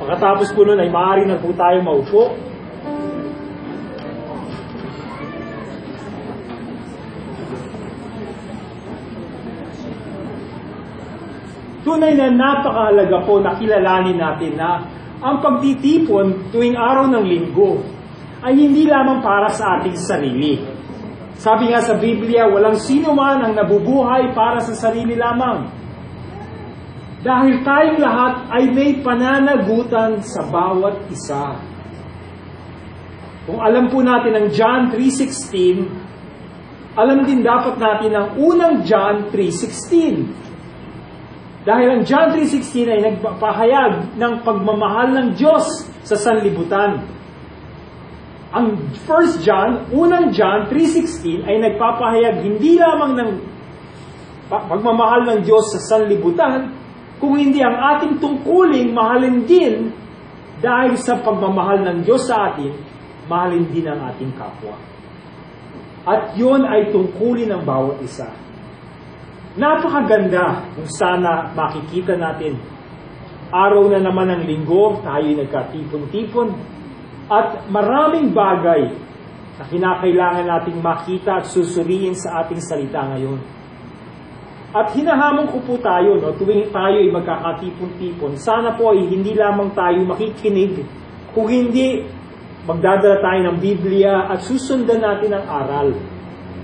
Pagkatapos po nun ay maaari na po tayo maupo. Tunay na napakahalaga po na kilalanin natin na ang pagtitipon tuwing araw ng linggo ay hindi lamang para sa ating sarili. Sabi nga sa Biblia, walang sino man ang nabubuhay para sa sarili lamang. Dahil tayong lahat ay may pananagutan sa bawat isa. Kung alam po natin ang John 3:16, alam din dapat natin ang unang John 3:16. Dahil ang John 3:16 ay nagpapahayag ng pagmamahal ng Diyos sa sanlibutan. Ang 1 John, unang John 3:16 ay nagpapahayag hindi lamang ng pagmamahal ng Diyos sa sanlibutan, kung hindi ang ating tungkuling mahalin din dahil sa pagmamahal ng Diyos sa atin, mahalin din ang ating kapwa. At yun ay tungkulin ng bawat isa. Napakaganda kung sana makikita natin. Araw na naman ng linggo, tayo'y nagkatipon-tipon. At maraming bagay na kinakailangan nating makita at susuriin sa ating salita ngayon. At hinahamon ko po tayo, tuwing tayo'y magkakatipon-tipon, sana po ay hindi lamang tayo makikinig, kung hindi magdadala tayo ng Biblia at susundan natin ang aral.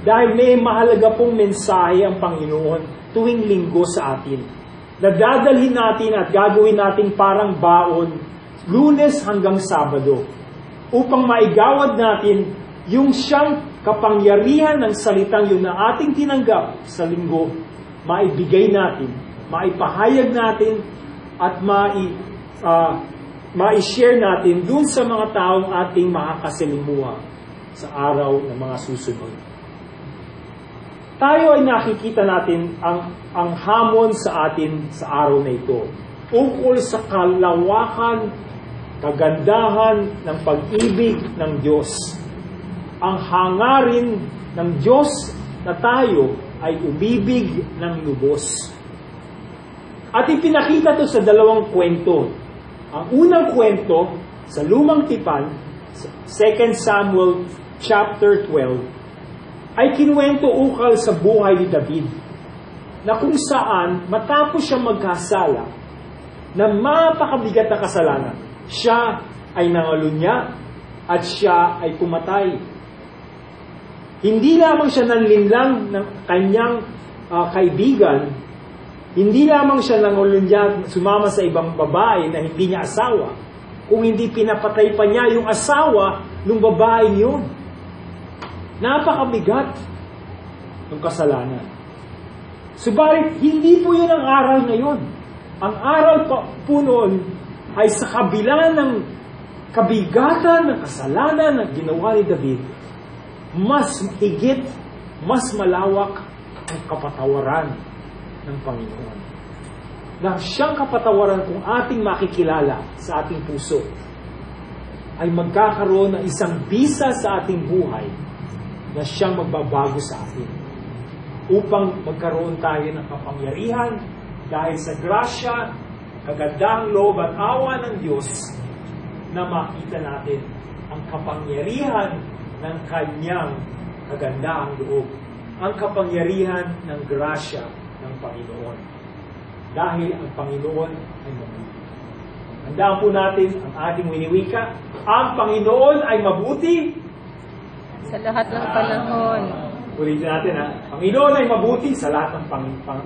Dahil may mahalaga pong mensahe ang Panginoon tuwing linggo sa atin. Nadadalhin natin at gagawin natin parang baon, Lunes hanggang Sabado, upang maigawad natin yung siyang kapangyarihan ng salitang yun na ating tinanggap sa linggo, maibigay natin, maipahayag natin, at mai-share natin dun sa mga taong ating makakasalimuha sa araw ng mga susunod. Tayo ay nakikita natin ang hamon sa atin sa araw na ito ukol sa kalawakan, kagandahan ng pag-ibig ng Diyos. Ang hangarin ng Diyos na tayo ay umibig ng lubos. At ipinakita to sa dalawang kwento. Ang unang kwento sa Lumang Tipan, 2 Samuel chapter 12, ay kinuwento ukol sa buhay ni David, na kung saan matapos siya magkasala na mapakabigat na kasalanan, siya ay nangalunya at siya ay pumatay. Hindi lamang siya nanlinlang ng kanyang kaibigan, hindi lamang siya nangalunya sumama sa ibang babae na hindi niya asawa, kung hindi pinapatay pa niya yung asawa ng babae yun. Napakabigat ng kasalanan. Subalit, hindi po yun ang aral ngayon. Ang aral po noon ay sa kabila ng kabigatan ng kasalanan na ginawa ni David, mas higit, mas malawak ang kapatawaran ng Panginoon. Na siyang kapatawaran kung ating makikilala sa ating puso, ay magkakaroon ng isang bisa sa ating buhay na siyang magbabago sa atin upang magkaroon tayo ng kapangyarihan dahil sa grasya, kagandahang loob at awa ng Diyos na makita natin ang kapangyarihan ng Kanyang kagandahang loob, ang kapangyarihan ng grasya ng Panginoon. Dahil ang Panginoon ay mabuti. Handaan po natin ang ating winiwika. Ang Panginoon ay mabuti sa lahat ng panahon. Ulitin natin ha. Panginoon ay mabuti sa lahat ng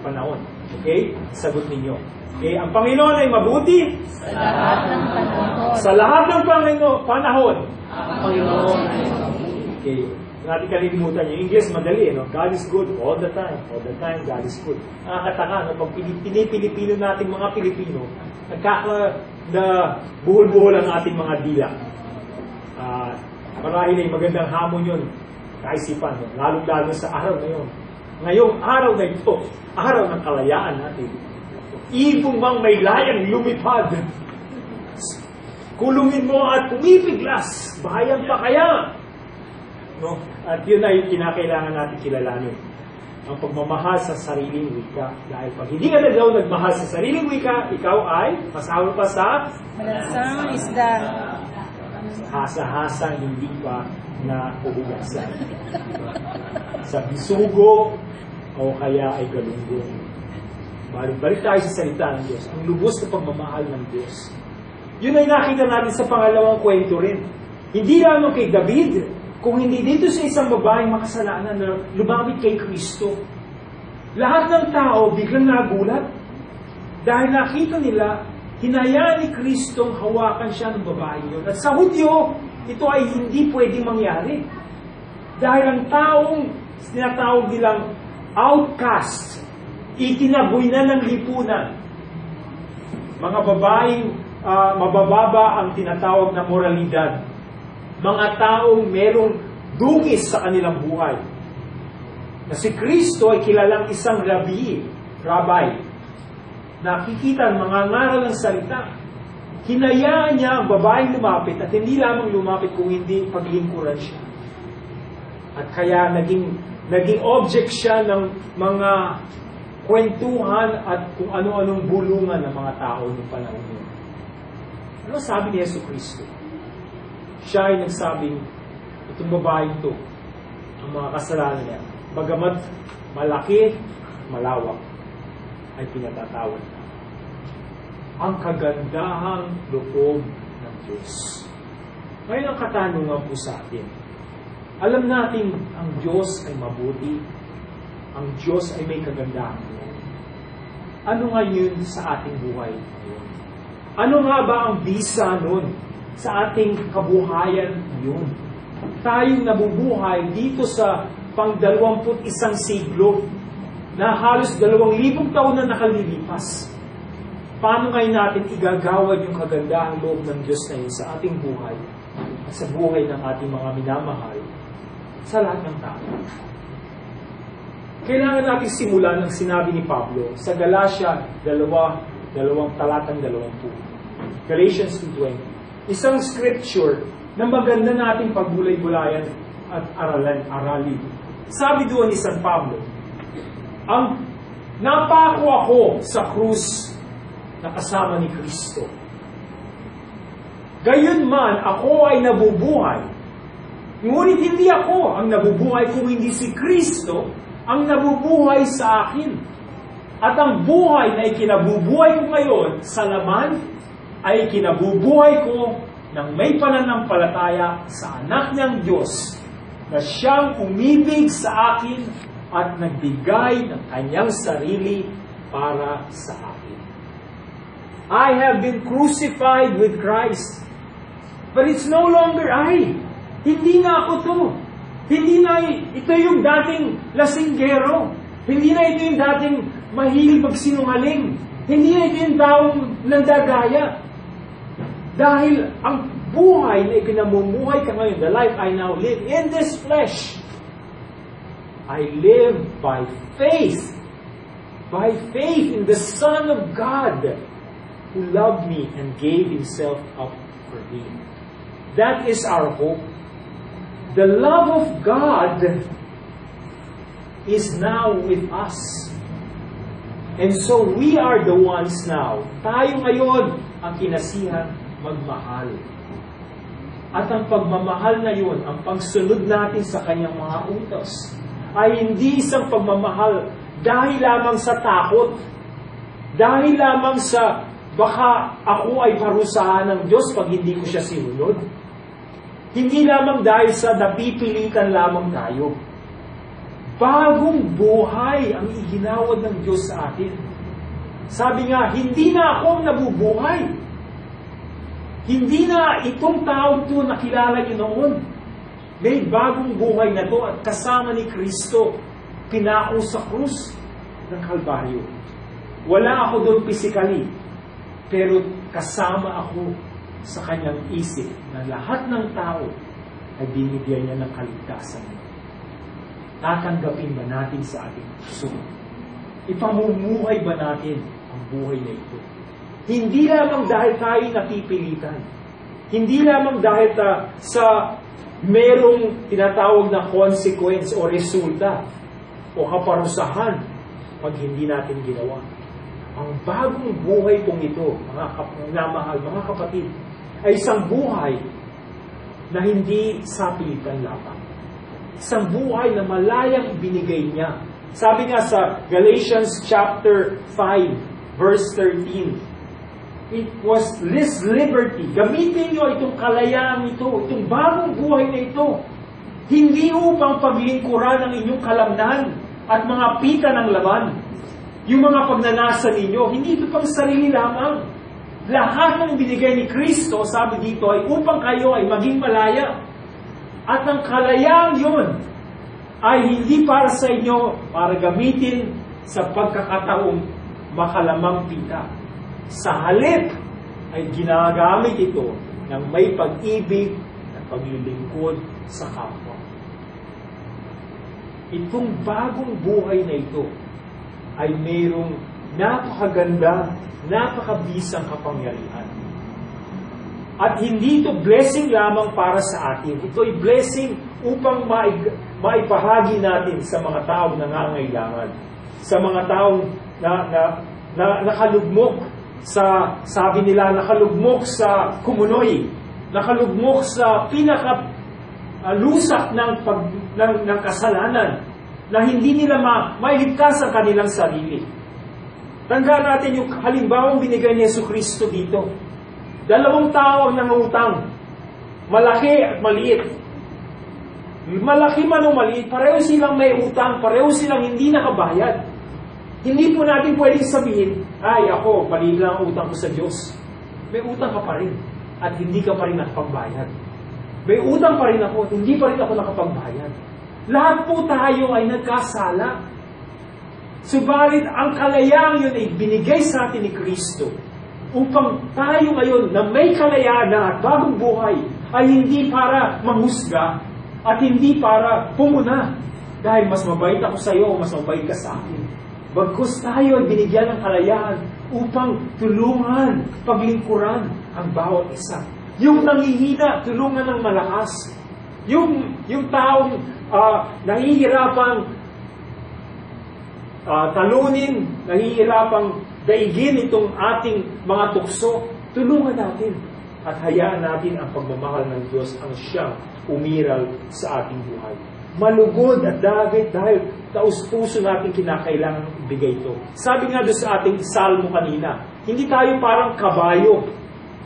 panahon. Okay? Sagot ninyo. Okay? Ang Panginoon ay mabuti sa lahat ng panahon. Sa lahat ng panahon. Ang Panginoon ay mabuti. Okay. Natin kalimutan yung English, madali. No? God is good all the time. All the time, God is good. Nakakataka, no? Pag Pilipino nating mga Pilipino, buhol-buhol ang ating mga dila. Marahil ay magandang hamon yun, kaisipan, lalong-lalo sa araw na yun. Ngayong araw na ito, araw ng kalayaan natin. Ibong mang may layang lumipad. Kulungin mo at pumipiglas, bahayan pa kaya? No? At yun ay kinakailangan natin kilalanin. ang pagmamahal sa sariling wika. Dahil pag hindi ka na daw nagmahal sa sariling wika, ikaw ay masahol pa sa Malasang isda. hasa-hasang hindi pa na uhugasan. Sa bisugo o kaya ay galunggong. Balik tayo sa salita ng Diyos. Ang lubos na pagmamahal ng Diyos. Yun ay nakita natin sa pangalawang kwento rin. Hindi lamang kay David, kung hindi dito sa isang babaeng makasalanan na lumapit kay Kristo. Lahat ng tao biglang nagulat. Dahil nakita nila, hinayaan ni Kristong hawakan siya ng babae yun. At sa Hudyo, ito ay hindi pwedeng mangyari. Dahil ang taong tinatawag nilang outcast, itinaboy na ng lipunan. Mga babaeng mabababa ang tinatawag na moralidad. Mga taong merong dungis sa kanilang buhay. Na si Kristo ay kilalang isang rabbi. Nakikita ang mga ngaral ng salita. Hinayaan niya ang babaeng lumapit at hindi lamang lumapit kung hindi paglingkuran siya. At kaya naging object siya ng mga kwentuhan at kung ano-anong bulungan ng mga tao ng panahon niya. Ano sabi ni Yesu Kristo? Siya ay nagsabing, itong babaeng to, ang mga kasalanan niya, bagamat malaki, malawak, ay pinatatawad na. Ang kagandahang loob ng Diyos. Ngayon ang katanungan po sa atin. Alam natin ang Diyos ay mabuti. Ang Diyos ay may kagandahan. Ano nga yun sa ating buhay ngayon? Ano nga ba ang bisa nun sa ating kabuhayan ngayon? Tayong nabubuhay dito sa pang-21 siglo na halos 2,000 taon na nakalilipas. Paano ngayon natin igagawad yung kagandahang loob ng Diyos na yun sa ating buhay at sa buhay ng ating mga minamahal sa lahat ng tao? Kailangan natin simulan ang sinabi ni Pablo sa Galatia 2:20. Galatians 2:20. Isang scripture na maganda nating pagbulay-bulayan at aralin. Sabi doon ni San Pablo, ang napako ako sa krus na kasama ni Kristo. Gayunman, ako ay nabubuhay. Ngunit hindi ako ang nabubuhay kung hindi si Kristo ang nabubuhay sa akin. At ang buhay na ikinabubuhay ko ngayon sa laman ay ikinabubuhay ko ng may pananampalataya sa anak niyang Diyos na siyang umibig sa akin at nagbigay ng kanyang sarili para sa akin. I have been crucified with Christ. But it's no longer I. Hindi na ako to. Hindi na ito yung dating lasinggero. Hindi na ito yung dating mahilig magsinungaling. Hindi na ito yung taong nandagaya. Dahil ang buhay na ipinamumuhay ka ngayon, the life I now live in this flesh, I live by faith. By faith in the Son of God who loved me and gave Himself up for me. That is our hope. The love of God is now with us. And so we are the ones now. Tayo ngayon ang kinasihan magmahal. At ang pagmamahal na yun, ang pagsunod natin sa kanyang mga utos, ay hindi isang pagmamahal dahil lamang sa takot, dahil lamang sa baka ako ay parusahan ng Diyos pag hindi ko siya sinunod. Hindi lamang dahil sa napipilitan lamang tayo. Bagong buhay ang iginawad ng Diyos sa atin. Sabi nga, hindi na ako ang nabubuhay. Hindi na itong tao ito nakilala niyo noon. May bagong buhay na to at kasama ni Kristo, pinako sa krus ng Kalbaryo. Wala ako doon physically, pero kasama ako sa kanyang isip na lahat ng tao ay binigyan niya ng kaligtasan. Tatanggapin ba natin sa ating puso? Ipamumuhay ba natin ang buhay na ito? Hindi lamang dahil tayo napipilitan. Hindi lamang dahil sa merong tinatawag na consequence o resulta. o kaparusahan pag hindi natin ginawa. Ang bagong buhay pong ito, mga mahal, mga kapatid, ay isang buhay na hindi sa pilitan lamang. Isang buhay na malayang ibinigay niya. Sabi nga sa Galatians chapter 5, verse 13, it was this liberty. Gamitin niyo itong kalayaan ito, itong bagong buhay na ito. Hindi upang paglingkuran ang inyong kalamnan at mga pita ng laban. Yung mga pagnanasa ninyo, hindi ito pang sarili lamang. Lahat ng binigay ni Kristo, sabi dito, ay upang kayo ay maging malaya. At ang kalayaan yun ay hindi para sa inyo para gamitin sa pagkakataong makalamang pita. Sa halip ay ginagamit ito ng may pag-ibig at paglilingkod sa kapwa. Itong bagong buhay na ito ay mayroong napakaganda, napakabisang kapangyarihan. At hindi ito blessing lamang para sa atin. Ito ay blessing upang maipahagi natin sa mga taong nangangailangan. Sa mga taong nakalugmok sa, sabi nila, nakalugmok sa kumunoy, nakalugmok sa pinaka-lusak ng kasalanan, na hindi nila mailigtas ang kanilang sarili. Tandaan natin yung halimbawang binigay ni Jesucristo dito. 2 tao ang nangungutang. Malaki at maliit. Malaki man o maliit, pareho silang may utang, pareho silang hindi nakabayad. Hindi po natin pwedeng sabihin, ay ako, maliit lang ang utang ko sa Diyos. May utang ka pa rin at hindi ka pa rin nakapagbayad. May utang pa rin ako at hindi pa rin ako nakapagbayad. Lahat po tayo ay nagkasala. Subalit ang kalayaan yun ay binigay sa atin ni Kristo upang tayo ngayon na may kalayaan na at bagong buhay ay hindi para mahusga at hindi para pumuna dahil mas mabait ako sa iyo o mas mabait ka sa akin. Bagkus tayo ay binigyan ng kalayaan upang tulungan, paglingkuran ang bawat isa. Yung nangihina, tulungan ng malakas. Yung taong nahihirapang talunin, nahihirapang daigin itong ating mga tukso, tulungan natin at hayaan natin ang pagmamahal ng Diyos ang siyang umiral sa ating buhay. Malugod at dahil taus-puso natin kinakailangan ibigay ito. Sabi nga doon sa ating salmo kanina, hindi tayo parang kabayo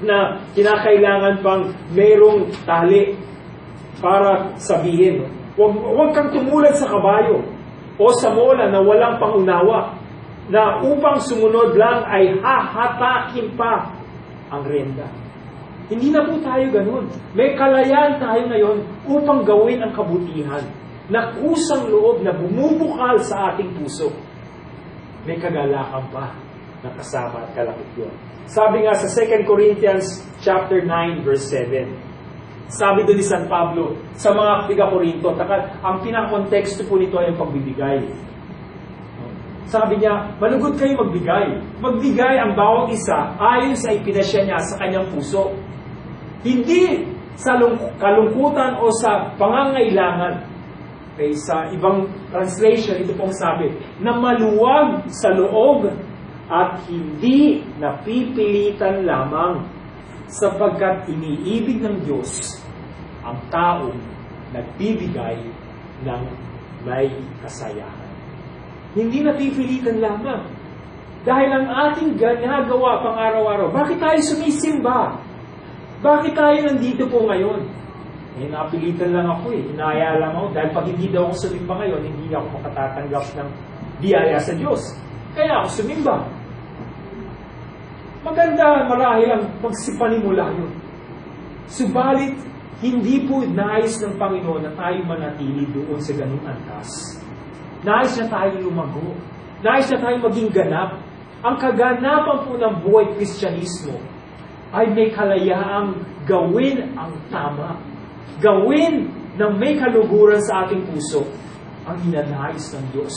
na kinakailangan pang merong tali para sabihin. Huwag kang tumulad sa kabayo o sa mola na walang pangunawa na upang sumunod lang ay hahatakin pa ang renda. Hindi na po tayo ganun. May kalayaan tayo ngayon upang gawin ang kabutihan na kusang loob na bumubukal sa ating puso. May kagalakan pa na kasama at kalakip yun. Sabi nga sa 2 Corinthians chapter 9 verse 7, sabi doon ni San Pablo sa mga tiga-Korinto, ang pinaka-konteksto po nito ay ang pagbibigay. Sabi niya, malugod kayo magbigay. Magbigay ang bawat isa ayon sa ipinasya niya sa kanyang puso. Hindi sa kalungkutan o sa pangangailangan. Okay, sa ibang translation, ito pong sabi, na maluwag sa loob at hindi napipilitan lamang sapagkat iniibig ng Diyos ang taong nagbibigay ng may kasayahan. Hindi napipilitan lamang. Dahil ang ating ginagawa pang araw-araw, bakit tayo sumisimba? Bakit tayo nandito po ngayon? Napilitan lang ako Hinaya lang ako. Dahil pag hindi daw ako sumimba ngayon, hindi ako makatatanggap ng biyaya sa Diyos. Kaya ako sumimba. Maganda, marahil ang pagsipanimula yun. Subalit, hindi po nais ng Panginoon na tayo manatili doon sa ganung antas. Nais na tayo lumago. Nais na tayo maging ganap. Ang kaganapan po ng buhay Kristyanismo ay may kalayaang gawin ang tama. Gawin na may kaluguran sa ating puso ang inanais ng Diyos.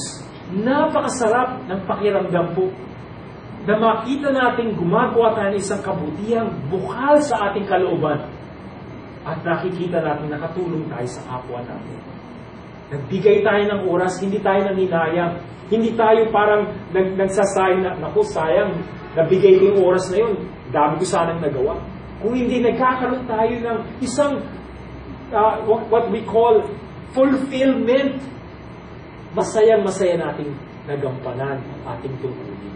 Napakasarap ng pakiramdam po na makita natin gumagawa tayo ng isang kabutihang bukal sa ating kalooban at nakikita natin nakatulong tayo sa kapwa natin. Nagbigay tayo ng oras, hindi tayo nanginayang. Hindi tayo parang nagsasayang na, naku, sayang, nabigay ko yung oras na yun. Dami ko sanang nagawa. Kung hindi, nagkakaroon tayo ng isang, what we call, fulfillment. Masaya nating nagampanan ang ating tungkulin.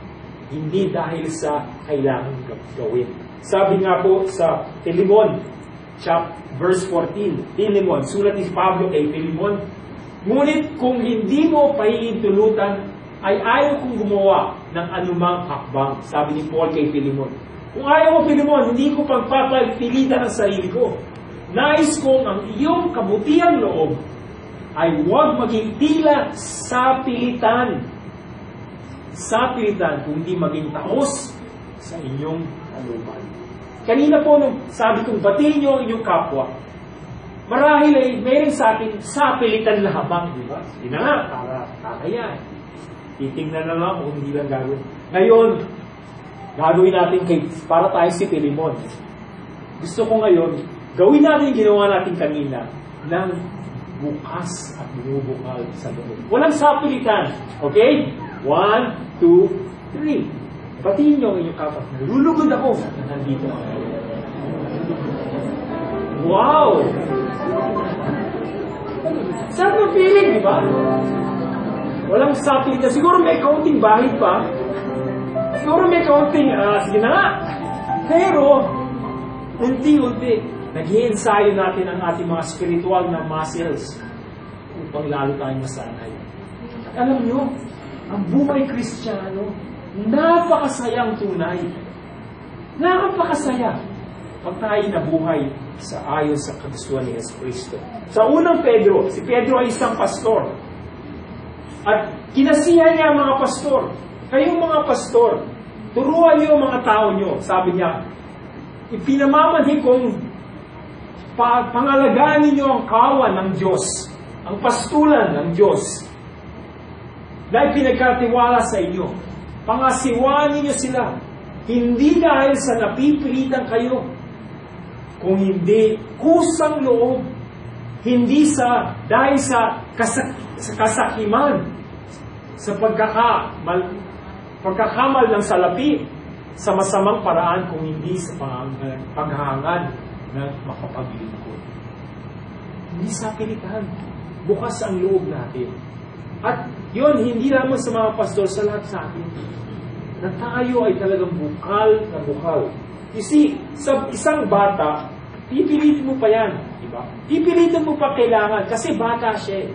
Hindi dahil sa kailangan gawin. Sabi nga po sa Philemon, verse 14, Philemon, sulat ni Pablo kay Philemon, ngunit kung hindi mo pahihintulutan, ay ayaw kong gumawa ng anumang hakbang. Sabi ni Paul kay Philemon. Kung ayaw mo, Philemon, hindi ko pagpapagpilitan ang sarili ko. Nais kong ang iyong kabutihan loob ay huwag maging tila sa pilitan. Sa pilitan, kundi maging taos sa inyong kalooban. Kanina po, nung sabi kong batiin niyo ang inyong kapwa, marahil ay meron sa atin sa pilitan lamang, di ba? Hindi na nga, para kakaya. Titingnan na lang kung hindi lang gagawin. Ngayon, gagawin natin para tayo si Philemon. Gusto ko ngayon, gawin natin yung ginawa natin kanina ng bukas at bumubukal sa loob. Walang sapilitan. Okay? 1, 2, 3. Batiin niyo ang inyong kapwa. Nalulugod ako. Nandito ako. Wow! Sarap ng feeling, di ba? Walang sapilitan. Siguro may kaunting bahid pa. Siguro may kaunting, sige na nga. Pero, unti-unti, nag-i-ensayo natin ang ating mga spiritual na muscles upang lalo tayong masanay. At alam nyo, ang buhay Kristiyano, napakasayang tunay. Napakasaya pag tayo nabuhay sa ayon sa kagustuhan ni Yesu Cristo. Sa unang Pedro, si Pedro ay isang pastor. At kinasihan niya ang mga pastor. Kayong mga pastor, turuan niyo ang mga tao niyo. Sabi niya, ipinamamanhin kong pangalagaan ninyo ang kawan ng Diyos, ang pastulan ng Diyos, dahil pinagkatiwala sa inyo. Pangasiwaan ninyo sila, hindi dahil sa napipilitan kayo, kung hindi kusang loob, hindi dahil sa kasakiman, sa pagkakamal ng salapi, sa masamang paraan, kung hindi sa paghahangad na makapaglingkod. Hindi sa pilitan. Bukas ang loob natin. At yun, hindi lamang sa mga pastor, sa lahat sa atin, na tayo ay talagang bukal na bukal. You see, sa isang bata, pipilitin mo pa yan. Diba? Pipilitin mo pa kailangan, kasi bata siya.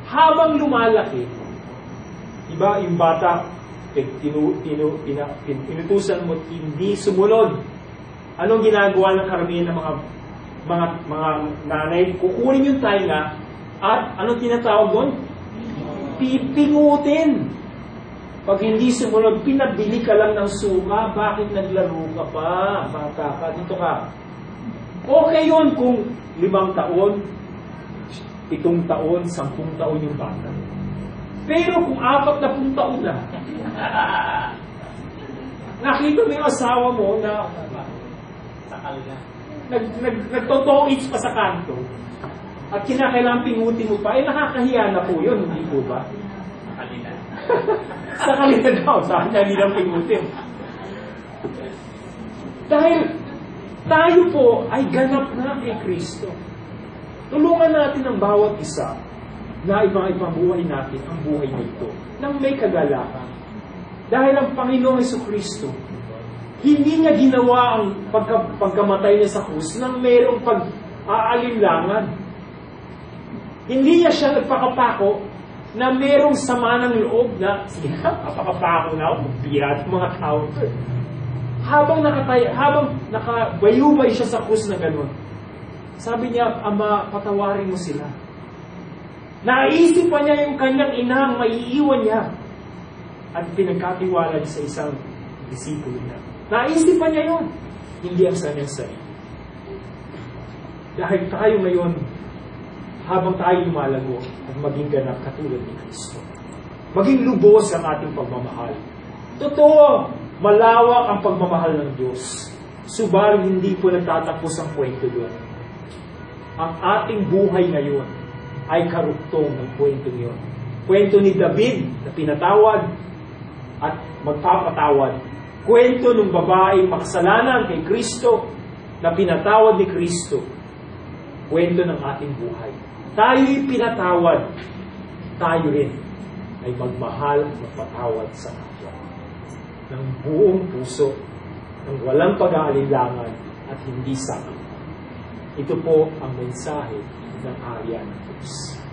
Habang lumalaki, diba, yung bata, inutusan mo, hindi sumunod. Anong ginagawa ng karamihan ng mga nanay? Kukunin yung tainga, at anong tinatawag doon? Pipingutin. Pag hindi sumunod, pinabili ka lang ng suka, bakit naglaro ka pa? Bata ka, dito ka. Okay yun kung 5 taon, 7 taon, 10 taon yung bata. Pero kung 40 taon na, nakita mo yung asawa mo na sakal na. Nagtotoits pa sa kanto. At kinakailangan pingutin mo pa, nakakahiya na po yun, hindi po ba? Sakalina. Sakalina daw, sa kanya hindi lang pingutin. Dahil tayo po ay ganap na kay Kristo. Tulungan natin ang bawat isa na ipabuhay natin ang buhay nito nang may kagalakan. Dahil ang Panginoong Jesucristo, hindi niya ginawa ang pagkamatay niya sa krus nang mayroong pag-aalinlangan. Hindi niya siya nagpakapako na mayroong sama ng loob na, sige na, papakapako na ako, magbiyat mga tao. Habang nakabayubay siya sa krus na gano'n, sabi niya, Ama, patawarin mo sila. Naisip pa niya yung kanyang inang maiiwan niya at pinagkatiwala niya sa isang disipulo niya. Naisip pa niya yun. Hindi ang kanyang sarili. Dahil tayo ngayon, habang tayo lumalago at maging ganap katulad ni Kristo. Maging lubos ang ating pagmamahal. Totoo, malawak ang pagmamahal ng Diyos. Subalit hindi po nagtatapos ang kwento doon. Ang ating buhay ngayon ay karuktong ng kwento niyon. Kwento ni David na pinatawad at magpapatawad. Kwento ng babaeng makasalanan kay Kristo na pinatawad ni Kristo. Kwento ng ating buhay. Tayo'y pinatawad. Tayo rin ay magmahal at magpatawad sa kapwa. Ng buong puso, ng walang pag-aalinlangan at hindi sakit. Ito po ang mensahe ng Arya ng Diyos.